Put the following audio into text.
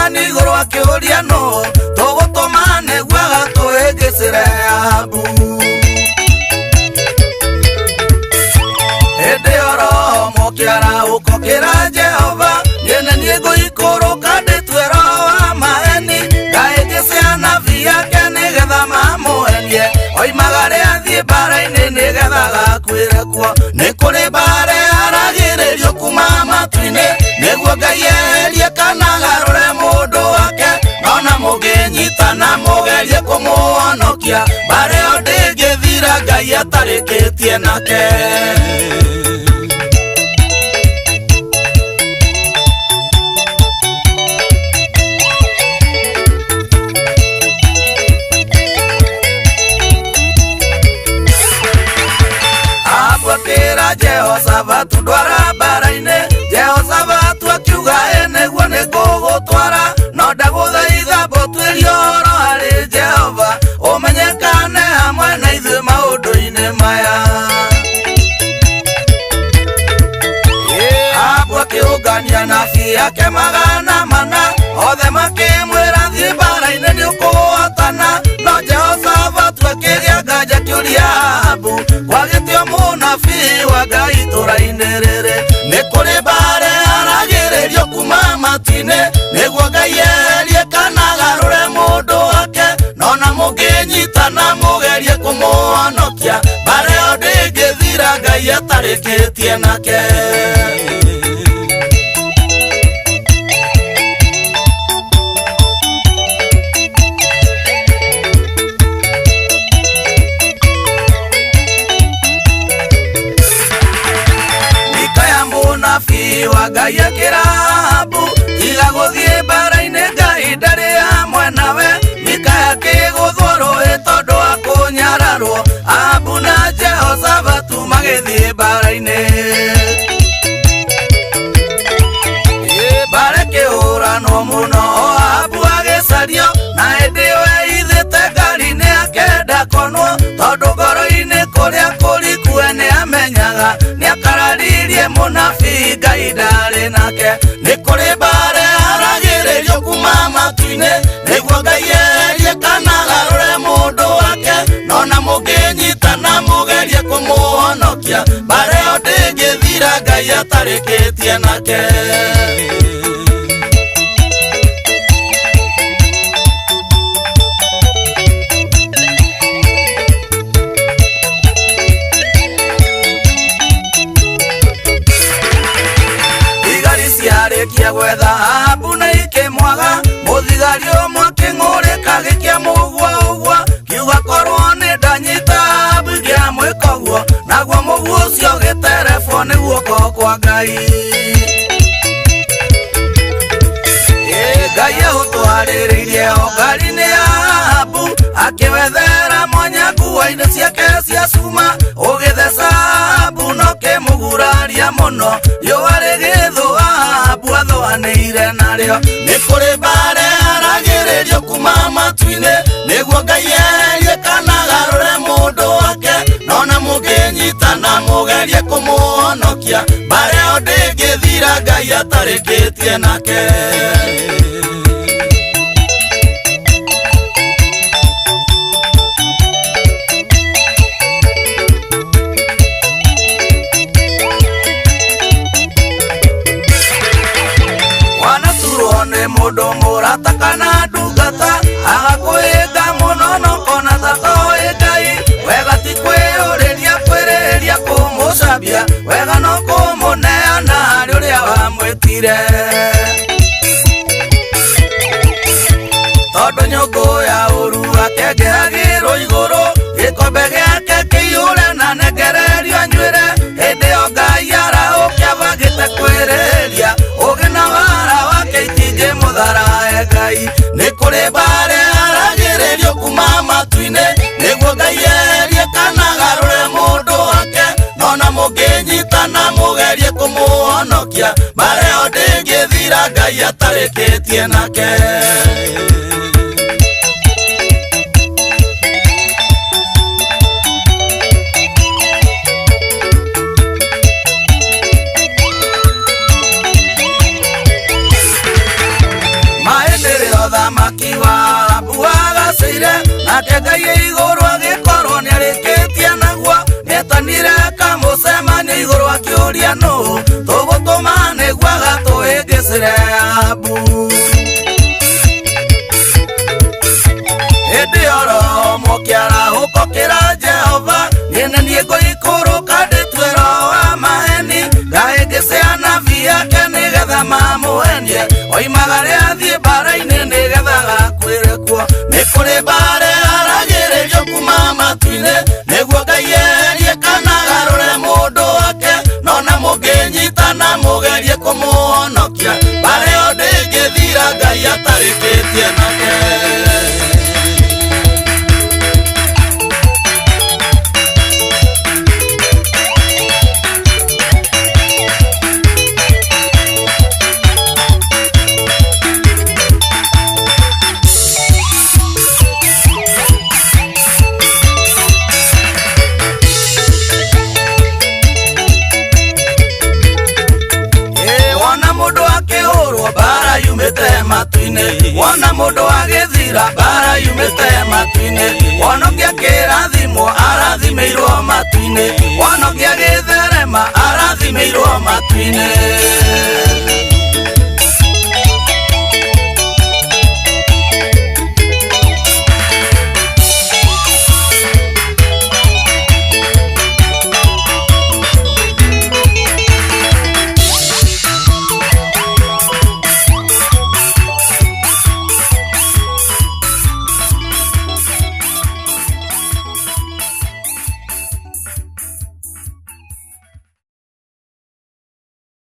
mwathani iguru akiuria no tugutuma gwaga tuhingisire Ahabu Edeoro mokiara ukokira Jehova Yene niego ikoro kade tuero wa maeni Gaegese anavi yake nigetha mamuenie Oi magare athie bara-ini nigetha gakwire kuo Nikuri bare aragiririo kuma matu-ini Niguo Ngai eherie kana garure mundu wake Nona muginyitana mugerie kumuhonokia Bare o ndingithira Ngai atarikitie nake Jehoshaphat ndwara bara-ini Jehoshaphat akiuga niguo ningugutwara no ndaguthaitha mbũtuĩrie ũhoro harĩ Jehova ũmenyekane hamwe na ithuĩ maũndũ-inĩ maya Ahabu akĩũngania anabii ake 400 othe makĩmwĩra thiĩ bara-ini nĩũkũhotana no Jehoshaphat akĩgĩa nganja akĩũria Ahabu gwagĩtio mũnabii wa Ngai itũũra-inĩ rĩrĩ nĩ kũrĩ mbara aragĩrĩrio kuma matu-inĩ nĩguo Ngai eherie kana garũre mũndũ wake nona mũngĩnyitana mũgerie kũmũhonokia mbara ĩyo ndĩngĩthira Ngai atarĩkĩtie nake wa Ngai akĩra Ahabu tiga gũthiĩ mbara-inĩ Ngai ndarĩ hamwe nawe Mikaya akĩgũthwo rũĩ tondũ wa kũnyararwo Ahabu na Jehoshaphat magĩthiĩ mbara-inĩ mbara ĩkĩhũranwo mũno Ahabu agĩcario na hĩndĩ ĩyo eithĩte ngari-inĩ akĩenda konwo tondũ ngoro-inĩ kũrĩa kũriku we nĩamenyaga nĩakararirie mũnabii Ngai ndarĩ nake nĩ kũrĩ mbara aragĩrĩrio kuma matu-inĩ nĩguo Ngai eherie kana garũre mũndũ wake nona mũngĩnyitana mũgerie kũmũhonokia mbara ĩyo ndĩngĩthira Ngai atarĩkĩtie nake Kia gwetha Ahabu na ikĩmwaga mũthigari ũmwe akĩng'ũrĩka gĩkia mũgua ũguo kiuga korwo nĩ ndanyita Ahabu ingĩamwĩka ũguo naguo mũguo ũcio gĩterebwo nĩ guoko kwa Ngai Ngai ahũtwarĩrĩirie o ngari-inĩ ya Ahabu akĩwethera mwanya nguo-inĩ ciake cia cuma ũgĩtheca Ahabu no kĩmũguraria mũno riũa rĩgĩthũa Ahabu athũanĩire narĩo nĩ kũrĩ mbara aragĩrĩrio kuma matu-inĩ nĩguo Ngai eherie kana garũre mũndũ wake nona mũngĩnyitana mũgerie kũmũhonokia mbara ĩyo ndĩngĩthira Ngai atarĩkĩtie nake mũndũ mũrata kana ndungata agakwĩnga mũno no kona ta toĩ Ngai wega ti kwĩyũrĩria kwĩrĩria kũmũcambia wega no kũmũneana harĩ ũrĩa wamwĩtire tondũ nyũngũ ya ũru akĩngĩhagĩrwo igũrũ gĩkombe gĩake kĩiyũre na nengererio anyuĩre hĩndĩ ĩyo Ngai araũkia bagĩte kwĩrĩria ũgĩ na wara wake itingĩmũtharae Ngai nĩ kũrĩ mbara aragĩrĩrio kuma matu-inĩ nĩguo Ngai eherie kana garũre mũndũ wake nona mũngĩnyitana mũgerie kũmũhonokia mbara ĩyo ndĩngĩthira Ngai atarĩkĩtie nake nake Ngai igũrũ agĩkorwo nĩarĩkĩtie naguo nĩetanire kamũcemanio igũrũ akĩũria nũ tũgũtũma nĩguo agatũhĩngĩcĩre Ahabu. Hĩndĩ oro mũkĩarahũko kĩra Jehova niĩ niĩ ngũikũrũka ndĩtuĩro wa maheni ngahĩngĩce anabii ake nĩgetha mamũhenie oimagare athiĩ mbara-inĩ nĩgetha gakuĩre kuo. Nĩ kũrĩ mbara haragĩrĩrio kuma matu-inĩ nĩguo Ngai eherie kana agarũre mũndũ wake, nona mũngĩnyitana mũgerie kũmũhonokia mbara ĩyo ndĩngĩthira Ngai atarĩkĩtie nake. Wona mũndũ agĩthira mbara yumĩte matu-inĩ, wonokia kĩrathimo arathimĩirwo matu-inĩ, wonokia gĩtherema arathimĩirwo matu-inĩ.